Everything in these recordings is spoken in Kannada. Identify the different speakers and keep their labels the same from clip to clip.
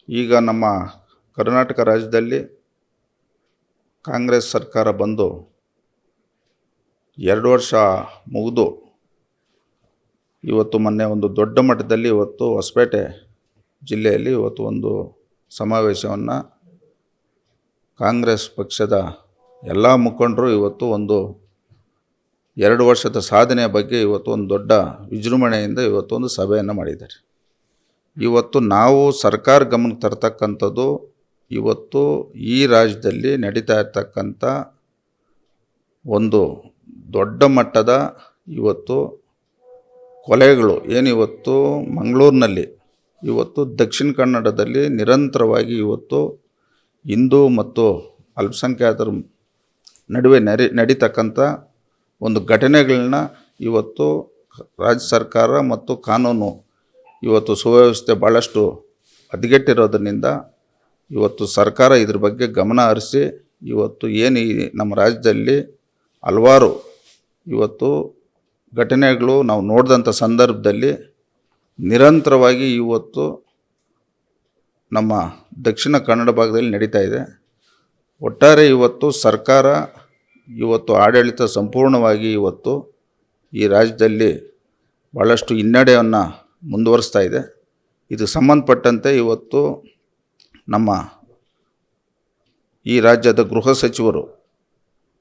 Speaker 1: ಈಗ ನಮ್ಮ ಕರ್ನಾಟಕ ರಾಜ್ಯದಲ್ಲಿ ಕಾಂಗ್ರೆಸ್ ಸರ್ಕಾರ ಬಂದು 2 ವರ್ಷ ಮುಗಿದು ಇವತ್ತು ಮೊನ್ನೆ ಒಂದು ದೊಡ್ಡ ಮಟ್ಟದಲ್ಲಿ ಇವತ್ತು ಹೊಸಪೇಟೆ ಜಿಲ್ಲೆಯಲ್ಲಿ ಇವತ್ತು ಒಂದು ಸಮಾವೇಶವನ್ನು ಕಾಂಗ್ರೆಸ್ ಪಕ್ಷದ ಎಲ್ಲ ಮುಖಂಡರು ಇವತ್ತು ಒಂದು 2 ವರ್ಷದ ಸಾಧನೆಯ ಬಗ್ಗೆ ಇವತ್ತು ಒಂದು ದೊಡ್ಡ ವಿಜೃಂಭಣೆಯಿಂದ ಇವತ್ತು ಒಂದು ಸಭೆಯನ್ನು ಮಾಡಿದ್ದಾರೆ. ಇವತ್ತು ನಾವು ಸರ್ಕಾರ ಗಮನಕ್ಕೆ ತರ್ತಕ್ಕಂಥದ್ದು ಇವತ್ತು ಈ ರಾಜ್ಯದಲ್ಲಿ ನಡೀತಾ ಇರ್ತಕ್ಕಂಥ ಒಂದು ದೊಡ್ಡ ಮಟ್ಟದ ಇವತ್ತು ಕೊಲೆಗಳು ಏನಿವತ್ತು ಮಂಗಳೂರಿನಲ್ಲಿ ಇವತ್ತು ದಕ್ಷಿಣ ಕನ್ನಡದಲ್ಲಿ ನಿರಂತರವಾಗಿ ಇವತ್ತು ಹಿಂದೂ ಮತ್ತು ಅಲ್ಪಸಂಖ್ಯಾತರ ನಡುವೆ ನಡೀತಕ್ಕಂಥ ಒಂದು ಘಟನೆಗಳನ್ನ ಇವತ್ತು ರಾಜ್ಯ ಸರ್ಕಾರ ಮತ್ತು ಕಾನೂನು ಇವತ್ತು ಸುವ್ಯವಸ್ಥೆ ಭಾಳಷ್ಟು ಹದಗೆಟ್ಟಿರೋದ್ರಿಂದ ಇವತ್ತು ಸರ್ಕಾರ ಇದ್ರ ಬಗ್ಗೆ ಗಮನ ಹರಿಸಿ ಇವತ್ತು ಏನು ಈ ನಮ್ಮ ರಾಜ್ಯದಲ್ಲಿ ಹಲವಾರು ಇವತ್ತು ಘಟನೆಗಳು ನಾವು ನೋಡಿದಂಥ ಸಂದರ್ಭದಲ್ಲಿ ನಿರಂತರವಾಗಿ ಇವತ್ತು ನಮ್ಮ ದಕ್ಷಿಣ ಕನ್ನಡ ಭಾಗದಲ್ಲಿ ನಡೀತಾ ಇದೆ. ಒಟ್ಟಾರೆ ಇವತ್ತು ಸರ್ಕಾರ ಇವತ್ತು ಆಡಳಿತ ಸಂಪೂರ್ಣವಾಗಿ ಇವತ್ತು ಈ ರಾಜ್ಯದಲ್ಲಿ ಭಾಳಷ್ಟು ಹಿನ್ನಡೆಯನ್ನು ಮುಂದುವರಿಸ್ತಾ ಇದೆ. ಇದು ಸಂಬಂಧಪಟ್ಟಂತೆ ಇವತ್ತು ನಮ್ಮ ಈ ರಾಜ್ಯದ ಗೃಹ ಸಚಿವರು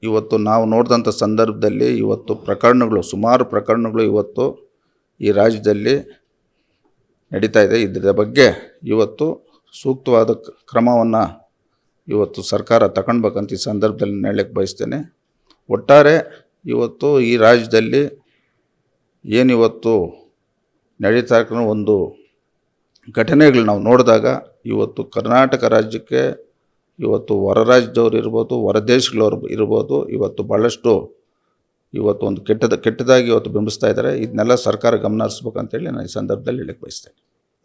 Speaker 1: ಇವತ್ತು ನಾವು ನೋಡಿದಂಥ ಸಂದರ್ಭದಲ್ಲಿ ಇವತ್ತು ಪ್ರಕರಣಗಳು ಸುಮಾರು ಪ್ರಕರಣಗಳು ಇವತ್ತು ಈ ರಾಜ್ಯದಲ್ಲಿ ನಡೀತಾ ಇದೆ. ಇದರ ಬಗ್ಗೆ ಇವತ್ತು ಸೂಕ್ತವಾದ ಕ್ರಮವನ್ನು ಇವತ್ತು ಸರ್ಕಾರ ತಗೊಳ್ಬೇಕಂತ ಈ ಸಂದರ್ಭದಲ್ಲಿ ಹೇಳಕ್ಕೆ ಬಯಸ್ತೇನೆ. ಒಟ್ಟಾರೆ ಇವತ್ತು ಈ ರಾಜ್ಯದಲ್ಲಿ ಏನಿವತ್ತು ನಡೀತಾ ಇರೋ ಒಂದು ಘಟನೆಗಳು ನಾವು ನೋಡಿದಾಗ ಇವತ್ತು ಕರ್ನಾಟಕ ರಾಜ್ಯಕ್ಕೆ ಇವತ್ತು ಹೊರ ರಾಜ್ಯದವ್ರು ಇರ್ಬೋದು, ಹೊರ ದೇಶಗಳವ್ರು ಇರ್ಬೋದು, ಇವತ್ತು ಭಾಳಷ್ಟು ಇವತ್ತು ಒಂದು ಕೆಟ್ಟದಾಗಿ ಇವತ್ತು ಬಿಂಬಿಸ್ತಾ ಇದ್ದಾರೆ. ಇದನ್ನೆಲ್ಲ ಸರ್ಕಾರ ಗಮನ ಹರಿಸ್ಬೇಕಂತೇಳಿ ನಾನು ಈ ಸಂದರ್ಭದಲ್ಲಿ ಹೇಳಕ್ಕೆ ಬಯಸ್ತೇನೆ.